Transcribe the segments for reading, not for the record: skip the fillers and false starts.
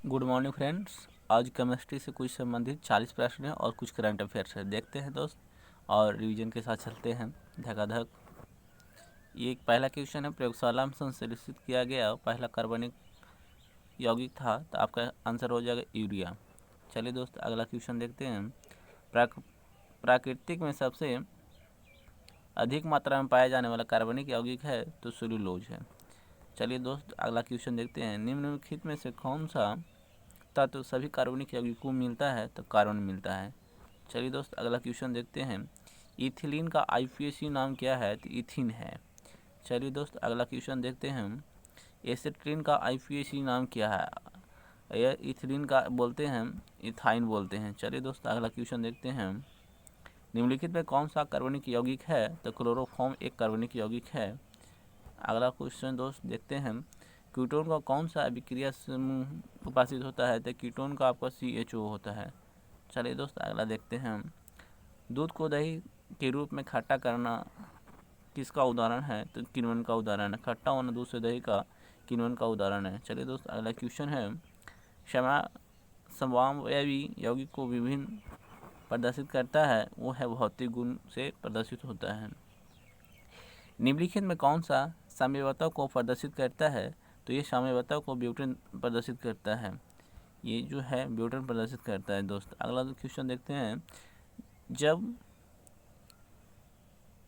Good morning friends. आज chemistry से कुछ संबंधित 40 प्रश्न हैं और कुछ करंट अफेयर्स है। देखते हैं दोस्त और रिवीजन के साथ चलते हैं धकाधक। ये एक पहला क्वेश्चन है, प्रयोगशाला में संश्लेषित किया गया पहला कार्बनिक यौगिक था, तो आपका आंसर हो जाएगा यूरिया। चलिए दोस्त अगला क्वेश्चन देखते हैं। प्राकृतिक में सबसे अधिक मात्रा में पाया जाने वाला कार्बनिक यौगिक है तो सेलुलोज है। चलिए दोस्त अगला क्वेश्चन देखते हैं। निम्नलिखित में से कौन सा तत्व सभी कार्बनिक यौगिकों को मिलता है तो कार्बन मिलता है। चलिए दोस्त अगला क्वेश्चन देखते हैं। इथिलीन का आईपीएसी नाम क्या है तो इथिन है। चलिए दोस्त अगला क्वेश्चन देखते हैं। एसिटिलीन का आईपीएसी नाम क्या है। यह इथिलीन का बोलते हैं, इथाइन बोलते हैं। चलिए दोस्त अगला क्वेश्चन देखते हैं। निम्नलिखित में कौन सा कार्बनिक यौगिक है तो क्लोरोफॉर्म एक कार्बनिक यौगिक है। अगला क्वेश्चन दोस्त देखते हैं। कीटोन का कौन सा अभिक्रिया समूह उपाशित होता है तो कीटोन का आपका CHO होता है। चलिए दोस्त अगला देखते हैं। दूध को दही के रूप में खट्टा करना किसका उदाहरण है तो किण्वन का उदाहरण है। खट्टा होना दूध से दही का किण्वन का उदाहरण है। चलिए दोस्त अगला क्वेश्चन है। समवायवी यौगिक को विभिन्न प्रदर्शित करता है, वो है भौतिक गुण से प्रदर्शित होता है। निम्नलिखित में कौन सा साम्यवस्था को प्रदर्शित करता है तो ये साम्यवस्था को ब्यूटेन प्रदर्शित करता है। ये जो है ब्यूटेन प्रदर्शित करता है दोस्त। अगला क्वेश्चन देखते हैं। जब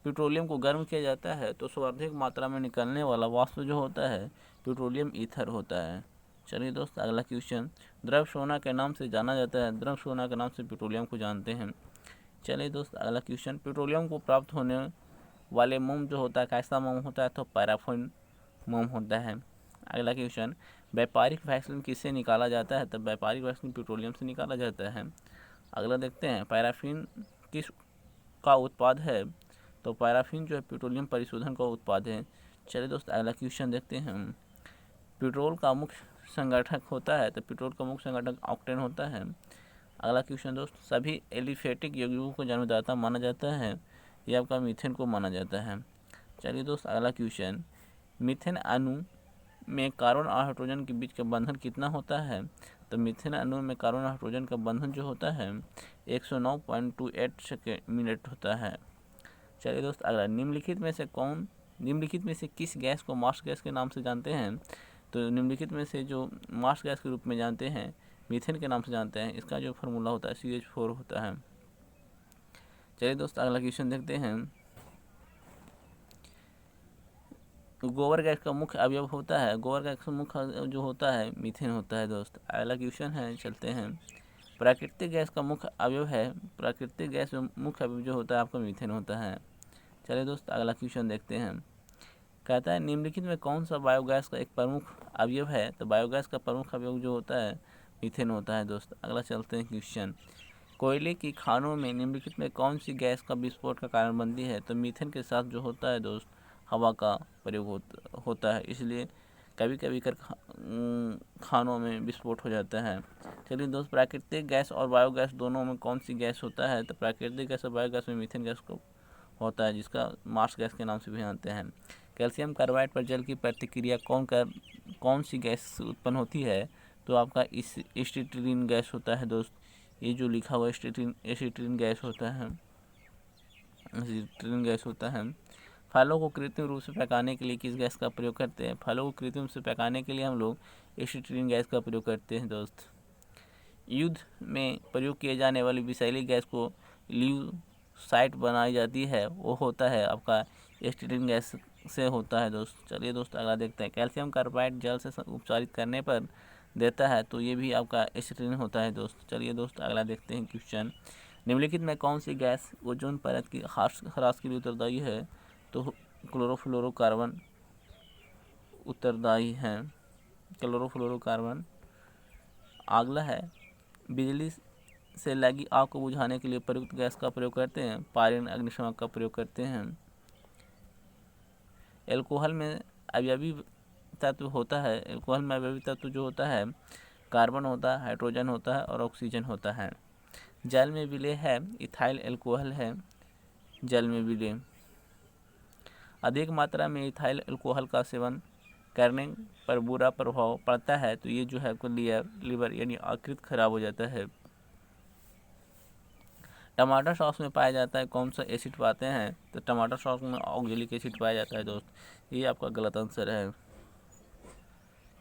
पेट्रोलियम को गर्म किया जाता है तो सर्वाधिक मात्रा में निकलने वाला वाष्प जो होता है पेट्रोलियम ईथर होता है। चलिए दोस्त अगला क्वेश्चन। द्रव सोना के नाम से जाना जाता है, द्रव सोना के नाम से पेट्रोलियम को जानते हैं। चलिए दोस्त अगला क्वेश्चन। पेट्रोलियम को प्राप्त होने वाले मोम जो होता है कैसा मोम होता है तो पैराफिन मोम होता है। अगला क्वेश्चन। व्यापारिक वैक्सीन किससे निकाला जाता है तो व्यापारिक वैक्सीन पेट्रोलियम से निकाला जाता है। अगला देखते हैं। पैराफिन किस का उत्पाद है तो पैराफिन जो है पेट्रोलियम परिशोधन का उत्पाद है। चलिए दोस्त अगला क्वेश्चन देखते हैं। पेट्रोल का मुख्य संगठक होता है तो पेट्रोल का मुख्य संगठक ऑक्टेन होता है। अगला क्वेश्चन दोस्त। सभी एलिफेटिक यौगिकों को जन्मदाता माना जाता है, यह आपका मीथेन को माना जाता है। चलिए दोस्त अगला क्वेश्चन। मीथेन अणु में कार्बन और हाइड्रोजन के बीच का बंधन कितना होता है तो मीथेन अणु में कार्बन और हाइड्रोजन का बंधन जो होता है 109.28 मिनट होता है। चलिए दोस्त अगला। निम्नलिखित में से किस गैस को मार्स गैस के नाम से जानते हैं तो निम्नलिखित में से जो मार्स गैस के रूप में जानते हैं मीथेन के नाम से जानते हैं, इसका जो फार्मूला होता है CH4 होता है। चलिए दोस्त अगला क्वेश्चन देखते हैं। गोबर गैस का मुख्य अवयव होता है, गोबर गैस का मुख्य जो होता है मीथेन होता है दोस्त। अगला क्वेश्चन है, चलते हैं। प्राकृतिक गैस का मुख्य अवयव है, प्राकृतिक गैस मुख्य अवयव जो होता है आपका मीथेन होता है। चलिए दोस्त अगला क्वेश्चन देखते हैं। कहता है निम्नलिखित में कौन सा बायोगैस का एक प्रमुख अवयव है तो बायोगैस का प्रमुख अवयव जो होता है मीथेन होता है दोस्त। अगला चलते हैं क्वेश्चन। कोयले की खानों में निम्नलिखित में कौन सी गैस का विस्फोट का कारण बनती है तो मीथेन के साथ जो होता है दोस्त हवा का प्रयोग होता है, इसलिए कभी कभी कर खानों में विस्फोट हो जाता है। चलिए दोस्त। प्राकृतिक गैस और बायोगैस दोनों में कौन सी गैस होता है तो प्राकृतिक गैस और बायोगैस में मीथेन गैस को होता है, जिसका मार्स गैस के नाम से भी जानते हैं। कैल्शियम कार्बाइड पर जल की प्रतिक्रिया कौन सी गैस उत्पन्न होती है तो आपका एसिटिलीन गैस होता है दोस्त। ये जो लिखा हुआ एसिटिलीन गैस होता है, एसिटिलीन गैस होता है। फलों को कृत्रिम रूप से पकाने के लिए किस गैस का प्रयोग करते हैं, फलों को कृत्रिम रूप से पकाने के लिए हम लोग एसिटिलीन गैस का प्रयोग करते हैं दोस्त। युद्ध में प्रयोग किए जाने वाली विषैली गैस को ल्यूसाइट बनाई जाती है, वो होता है आपका एसिटिलीन गैस से होता है दोस्त। चलिए दोस्त अगला देखते हैं। कैल्शियम कार्बाइड जल से उपचारित करने पर देता है तो ये भी आपका एसिटिलीन होता है दोस्त। चलिए दोस्त अगला देखते हैं क्वेश्चन। निम्नलिखित में कौन सी गैस ओजोन परत की ह्रास के लिए उत्तरदायी है तो क्लोरोफ्लोरोकार्बन उत्तरदायी है, क्लोरोफ्लोरोकार्बन। अगला है। बिजली से लगी आग को बुझाने के लिए प्रयुक्त गैस का प्रयोग करते हैं, पायरीन अग्निशामक का प्रयोग करते हैं। एल्कोहल में अवयवी तत्व होता है, एल्कोहल में अवयवी तत्व जो होता है कार्बन होता है, हाइड्रोजन होता है और ऑक्सीजन होता है। जल में विलेय है, इथाइल एल्कोहल है जल में विलेय। अधिक मात्रा में इथाइल एल्कोहल का सेवन करने पर बुरा प्रभाव पड़ता है तो ये जो है आपको लीवर यानी यकृत खराब हो जाता है। टमाटर सॉस में पाया जाता है कौन सा एसिड पाते हैं, तो टमाटर सॉस में ऑक्जेलिक एसिड पाया जाता है दोस्त, ये आपका गलत आंसर है।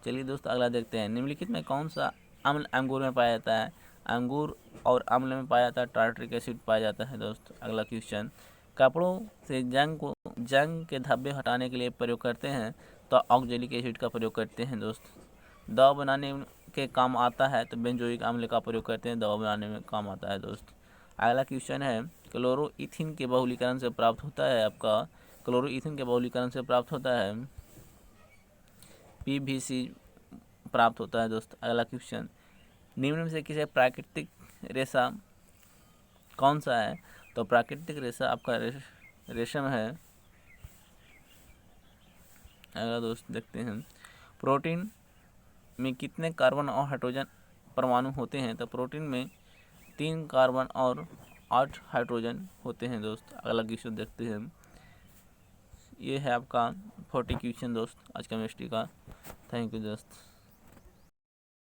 चलिए दोस्त अगला देखते हैं, निम्नलिखित में कौन सा अम्ल अंगूर में पाया जाता है, अंगूर और अम्ल में पाया जाता है टार्ट्रिक एसिड पाया जाता है दोस्त। अगला क्वेश्चन, कपड़ों से जंग के धब्बे हटाने के लिए प्रयोग करते हैं तो ऑक्जेलिक एसिड का प्रयोग करते हैं दोस्त। दवा बनाने के काम आता है तो बेंजोइक अम्ल का प्रयोग करते हैं, दवा बनाने में काम आता है दोस्त। अगला क्वेश्चन है, क्लोरोइथिन के बहुलीकरण से प्राप्त होता है आपका, क्लोरोइथिन के बहुलीकरण से प्राप्त होता है PVC प्राप्त होता है दोस्त। अगला क्वेश्चन, निम्न में से किसी प्राकृतिक रेशा कौन सा है, तो प्राकृतिक रेशा आपका रेशम है। अगला दोस्त देखते हैं, प्रोटीन में कितने कार्बन और हाइड्रोजन परमाणु होते हैं, तो प्रोटीन में 3 कार्बन और 8 हाइड्रोजन होते हैं दोस्त। अगला क्वेश्चन देखते हैं, ये है आपका 40 क्वेश्चन दोस्त आज केमिस्ट्री का। थैंक यू दोस्त।